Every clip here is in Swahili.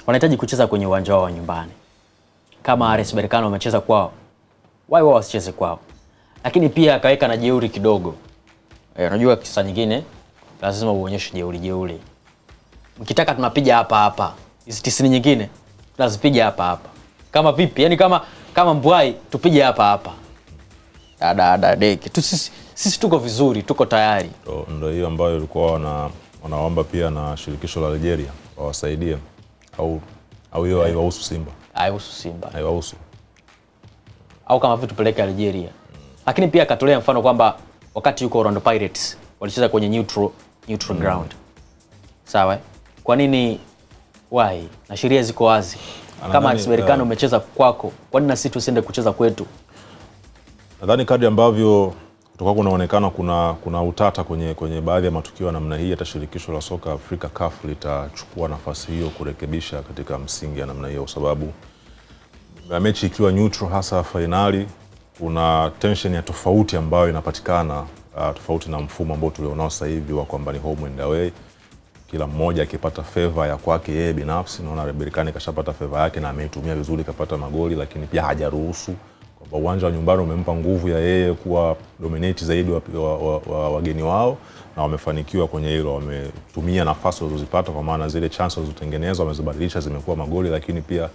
wanahitaji kucheza kwenye uwanja wao wa nyumbani. Kama RS Berkane wamecheza kwao, wao wasicheze kwao. Lakini pia akaweka na jeuri kidogo. Unajua kisa nyingine lazima uonyeshe jeuri. Mkitaka tunapiga hapa. Hizi 90 nyingine tunazipiga hapa. Kama vipi? Yaani kama mbwai tupige hapa. Ada deki. Sisi tuko vizuri, tuko tayari. Ndio hiyo ambayo ilikuwa wanaomba pia na shirikisho la Algeria wawasaidie au hiyo haiwahusu Simba. Haiwahusu. Au kama vitu peleke Algeria. Lakini pia akatolea mfano kwamba wakati yuko Orlando Pirates walicheza kwenye neutral ground. Sawa? Kwa nini why? Na sheria ziko wazi. Kama RS Berkane umecheza kwako, kwa nini na sisi tusiende kucheza kwetu? Nadhani kadri ambavyo kutoka kunaonekana kuna utata kwenye baadhi ya matukio ya namna hii, hata shirikisho la soka Afrika CAF litachukua nafasi hiyo kurekebisha katika msingi ya namna hiyo, kwa sababu mechi ikiwa neutral, hasa finali, kuna tension ya tofauti ambayo inapatikana, tofauti na mfumo ambao tulionao sasa hivi wa kwamba ni home and away, kila mmoja akipata favor ya kwake yeye binafsi. Naona Berkane kashapata favor yake na ameitumia vizuri, kapata magoli, lakini pia hajaruhusu kwamba uwanja wa nyumbani umempa nguvu ya yeye kuwa dominate zaidi wa wageni wao, na wamefanikiwa kwenye hilo. Wametumia nafasi walizozipata, kwa maana zile chances walizotengeneza wamezibadilisha zimekuwa magoli, lakini pia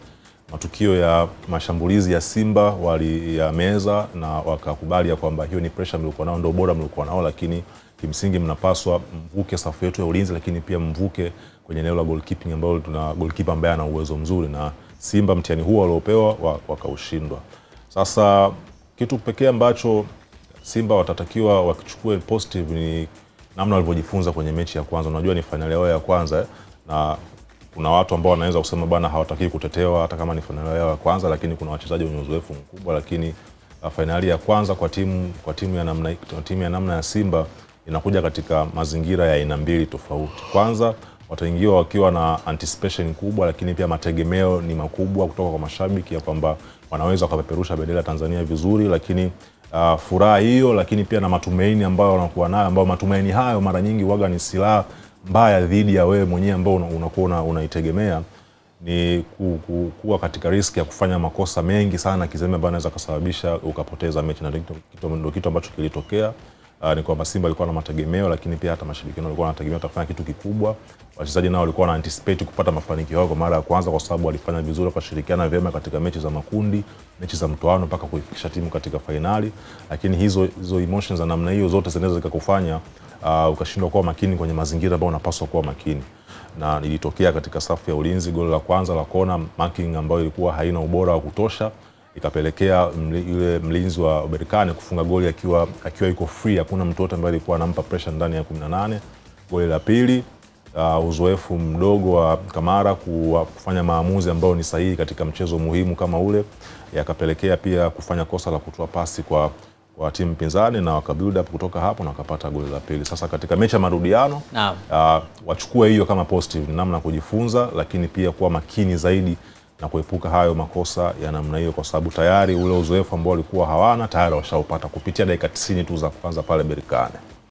matukio ya mashambulizi ya Simba waliyameza na wakakubali ya kwamba hiyo ni pressure mlikuwa nao, ndio bora mlikuwa nao, lakini kimsingi mnapaswa mvuke safu yetu ya ulinzi, lakini pia mvuke kwenye eneo la goalkeeping ambao tuna goalkeeper ambaye ana uwezo mzuri, na Simba mtihani huo waliopewa wakaushindwa. Sasa kitu pekee ambacho Simba watatakiwa wakichukue positive ni namna walivyojifunza kwenye mechi ya kwanza. Unajua ni finali yao ya kwanza, na kuna watu ambao wanaweza kusema bana hawataki kutetewa hata kama ni finali yao ya kwanza, lakini kuna wachezaji wenye uzoefu mkubwa. Lakini finali ya kwanza kwa timu ya namna ya Simba inakuja katika mazingira ya aina mbili tofauti. Kwanza wataingia wakiwa na anticipation kubwa, lakini pia mategemeo ni makubwa kutoka kwa mashabiki ya kwamba wanaweza kupeperusha bendera Tanzania vizuri, lakini furaha hiyo, lakini pia na matumaini ambayo wanakuwa nayo, ambao matumaini hayo mara nyingi huaga ni silaha mbaya dhidi ya wewe mwenyewe ambao unakuwa unaitegemea, ni kuwa katika riski ya kufanya makosa mengi sana kizembe ambayo anaweza kusababisha ukapoteza mechi. Na ndio kitu ambacho kilitokea. Ni kwamba Simba alikuwa na mategemeo, lakini pia hata mashabiki walikuwa wanategemea atafanya kitu kikubwa. Wachezaji nao walikuwa wana anticipate kupata mafanikio yao kwa mara ya kwanza, kwa sababu walifanya vizuri, wakashirikiana vyema katika mechi za makundi, mechi za mtoano, mpaka kuifikisha timu katika finali. Lakini hizo emotions za namna hiyo zote zinaweza zikakufanya ukashindwa kuwa makini kwenye mazingira ambayo unapaswa kuwa makini. Na ilitokea katika safu ya ulinzi, goli la kwanza la kona, marking ambayo ilikuwa haina ubora wa kutosha, ikapelekea yule mlinzi wa Berkane kufunga goli akiwa yuko free, hakuna mtu yote ambaye alikuwa anampa pressure ndani ya 18. Goli la pili, uzoefu mdogo wa Kamara kufanya maamuzi ambayo ni sahihi katika mchezo muhimu kama ule, yakapelekea pia kufanya kosa la kutoa pasi kwa timu pinzani, na wakabuild up kutoka hapo na wakapata goli la pili. Sasa katika mechi ya marudiano wachukue hiyo kama positive, namna kujifunza, lakini pia kuwa makini zaidi na kuepuka hayo makosa ya namna hiyo, kwa sababu tayari ule uzoefu ambao walikuwa hawana tayari washaupata kupitia dakika 90 tu za kwanza pale Berkane.